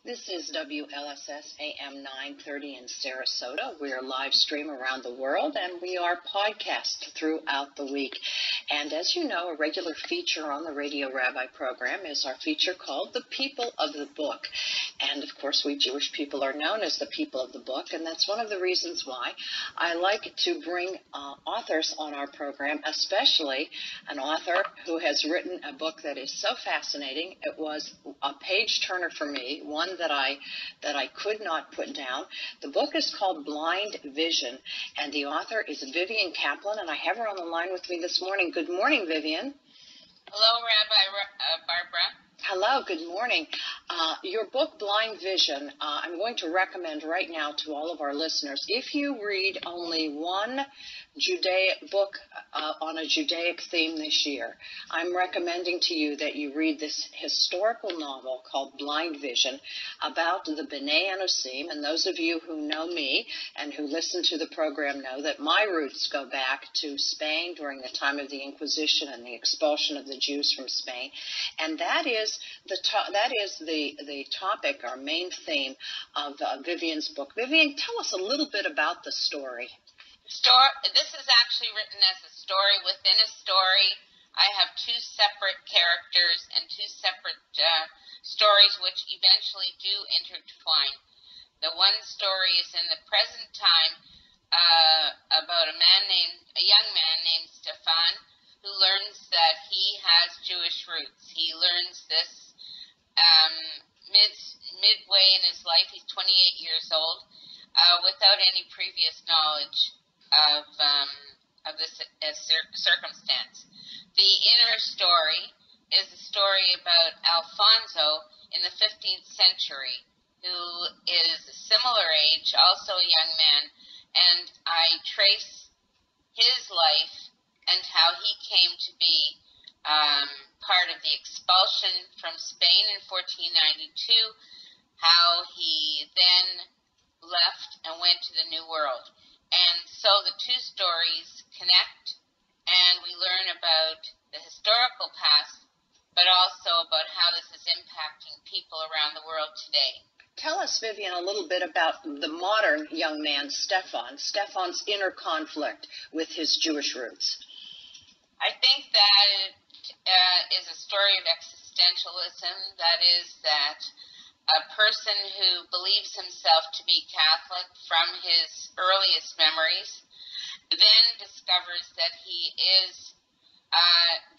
This is WLSS AM 930 in Sarasota. We're live stream around the world, and we are podcast throughout the week. And as you know, a regular feature on the Radio Rabbi program is our feature called The People of the Book. And of course, we Jewish people are known as the people of the book, and that's one of the reasons why I like to bring authors on our program, especially an author who has written a book that is so fascinating. It was a page turner for me, one that I could not put down. The book is called Blind Vision, and the author is Vivian Kaplan, and I have her on the line with me this morning. Good morning, Vivian. Hello, Rabbi Barbara. Hello, good morning. Your book, Blind Vision, I'm going to recommend right now to all of our listeners, if you read only one Judaic book on a Judaic theme this year, I'm recommending to you that you read this historical novel called Blind Vision about the B'nai Anusim. And those of you who know me and who listen to the program know that my roots go back to Spain during the time of the Inquisition and the expulsion of the Jews from Spain. And that is the topic, our main theme of Vivian's book. Vivian, tell us a little bit about the story. This is actually written as a story within a story. I have two separate characters and two separate stories which eventually do intertwine. The one story is in the present time about a young man named Stefan, who learns that he has Jewish roots. He learns this midway in his life. He's 28 years old, without any previous knowledge of this circumstance. The inner story is a story about Alfonso in the 15th century, who is a similar age, also a young man, and I trace his life and how he came to be part of the expulsion from Spain in 1492, how he then left and went to the New World. And so the two stories connect, and we learn about the historical past, but also about how this is impacting people around the world today. Tell us, Vivian, a little bit about the modern young man, Stefan's inner conflict with his Jewish roots. I think that it is a story of existentialism. That is that a person who believes himself to be Catholic from his earliest memories then discovers that he is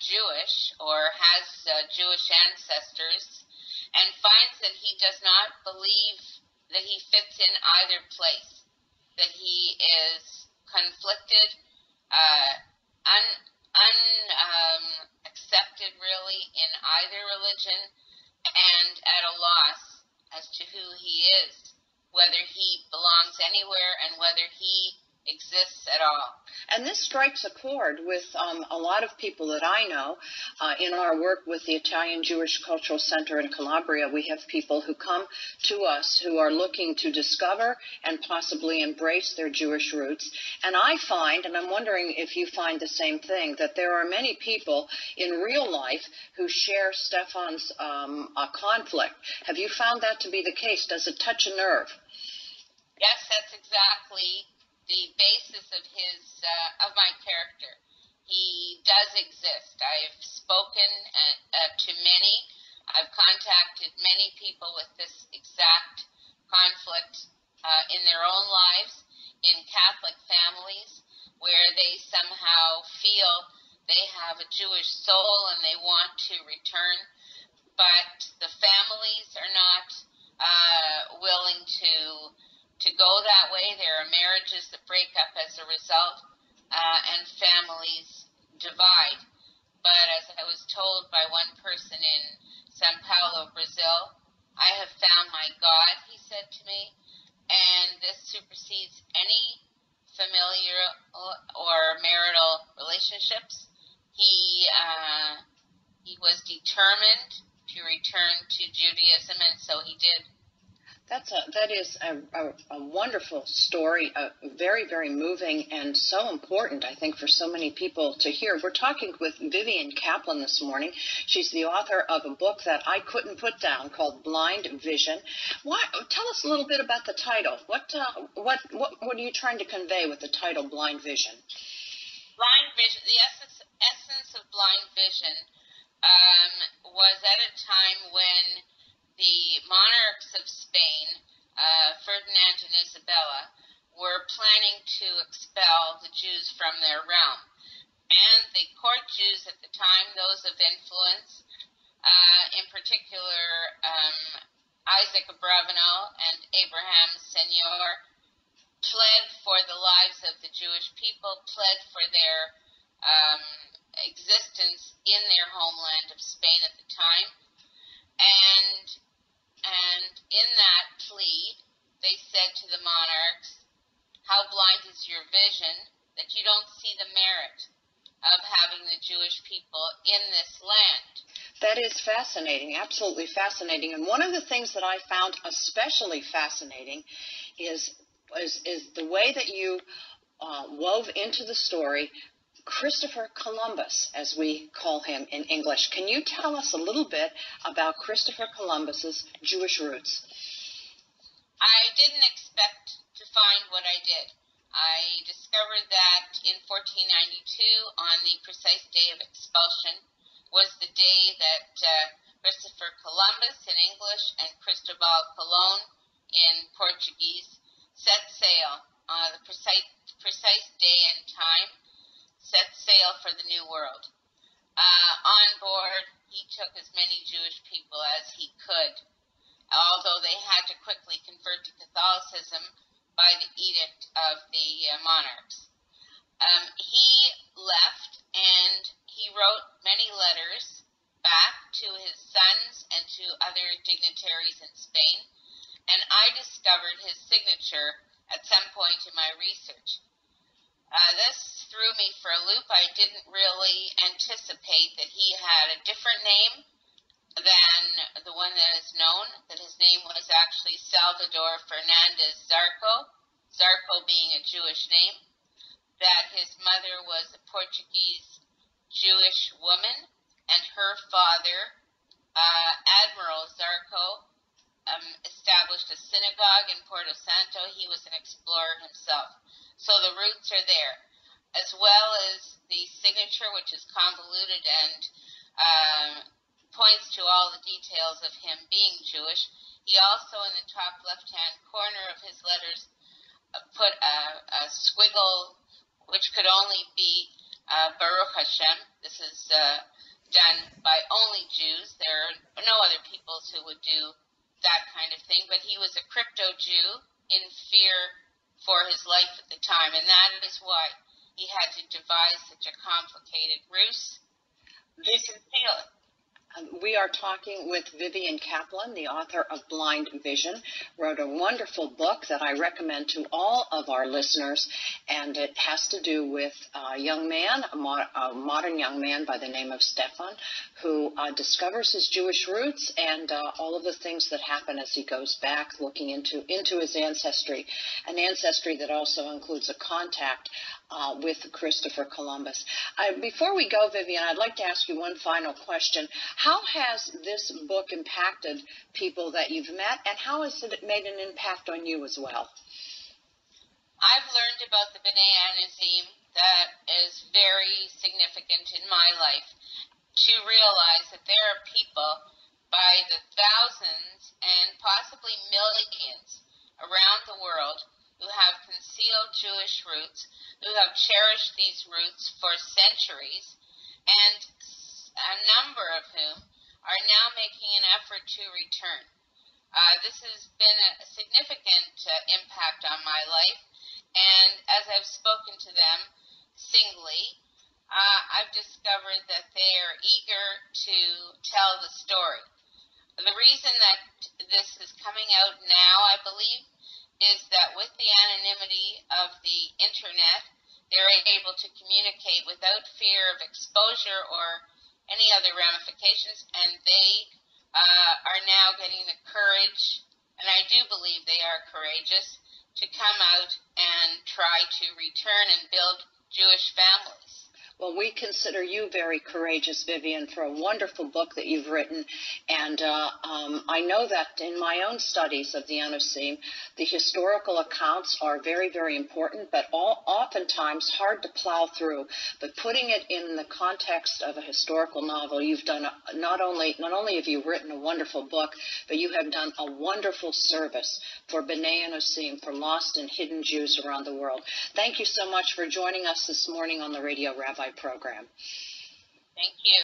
Jewish or has Jewish ancestors, and finds that he does not believe that he fits in either place, that he is conflicted, accepted really in either religion, and at a loss as to who he is, whether he belongs anywhere and whether he exists at all. And this strikes a chord with a lot of people that I know. In our work with the Italian Jewish Cultural Center in Calabria, we have people who come to us who are looking to discover and possibly embrace their Jewish roots. And I find, and I'm wondering if you find the same thing, that there are many people in real life who share Stefan's conflict. Have you found that to be the case? Does it touch a nerve? Yes, that's exactly the basis of of my character. He does exist. I've spoken to many. I've contacted many people with this exact conflict in their own lives, in Catholic families, where they somehow feel they have a Jewish soul and they want to return, but the families are not willing to go that way. There are marriages that break up as a result, and families divide. But as I was told by one person in São Paulo, Brazil, I have found my God, he said to me, and this supersedes any familial or marital relationships. He was determined to return to Judaism, and so he did. That is a wonderful story, very, very moving and so important, I think, for so many people to hear. We're talking with Vivian Kaplan this morning. She's the author of a book that I couldn't put down called Blind Vision. Tell us a little bit about the title. What are you trying to convey with the title Blind Vision? Blind Vision, the essence of blind vision was at a time when the monarchs of Spain, Ferdinand and Isabella, were planning to expel the Jews from their realm. And the court Jews at the time, those of influence, in particular Isaac of Bravanel and Abraham Senior, pled for the lives of the Jewish people, pled for their existence in their homeland of Spain at the time. And in that plea, they said to the monarchs, how blind is your vision that you don't see the merit of having the Jewish people in this land? That is fascinating, absolutely fascinating. And one of the things that I found especially fascinating is the way that you wove into the story Christopher Columbus, as we call him in English. Can you tell us a little bit about Christopher Columbus's Jewish roots? I didn't expect to find what I did. I discovered that in 1492, on the precise day of expulsion, was the day that Christopher Columbus in English and Cristobal Colon in Portuguese set sail on the precise day and time, set sail for the New World. On board, he took as many Jewish people as he could, although they had to quickly convert to Catholicism by the edict of the monarchs. He left, and he wrote many letters back to his sons and to other dignitaries in Spain, and I discovered his signature at some point in my research. This threw me for a loop. I didn't really anticipate that he had a different name than the one that is known, that his name was actually Salvador Fernandes Zarco, Zarco being a Jewish name, that his mother was a Portuguese Jewish woman, and her father, Admiral Zarco, established a synagogue in Porto Santo. He was an explorer himself. So the roots are there, as well as the signature, which is convoluted and points to all the details of him being Jewish. He also, in the top left-hand corner of his letters, put a squiggle, which could only be Baruch Hashem. This is done by only Jews. There are no other peoples who would do that kind of thing, but he was a crypto-Jew in fear for his life at the time, and that is why he had to devise such a complicated ruse to conceal it. We are talking with Vivian Kaplan, the author of Blind Vision, wrote a wonderful book that I recommend to all of our listeners, and it has to do with a young man, a modern young man by the name of Stefan, who discovers his Jewish roots and all of the things that happen as he goes back, looking into his ancestry, an ancestry that also includes a contact with Christopher Columbus. Before we go, Vivian, I'd like to ask you one final question. How has this book impacted people that you've met, and how has it made an impact on you as well? I've learned about the B'nai Anazim that is very significant in my life, to realize that there are people by the thousands and possibly millions around the world who have concealed Jewish roots, who have cherished these roots for centuries, and a number of whom are now making an effort to return. This has been a significant impact on my life, and as I've spoken to them singly, I've discovered that they are eager to tell the story. The reason that this is coming out now, I believe, is that with the anonymity of the internet, they're able to communicate without fear of exposure or any other ramifications, and they are now getting the courage and I do believe they are courageous, to come out and try to return and build Jewish families. Well, we consider you very courageous, Vivian, for a wonderful book that you've written. And I know that in my own studies of the Enosim, the historical accounts are very, very important, but oftentimes hard to plow through. But putting it in the context of a historical novel, you've done not only have you written a wonderful book, but you have done a wonderful service for B'nai Enosim, for lost and hidden Jews around the world. Thank you so much for joining us this morning on the Radio Rabbi program. Thank you.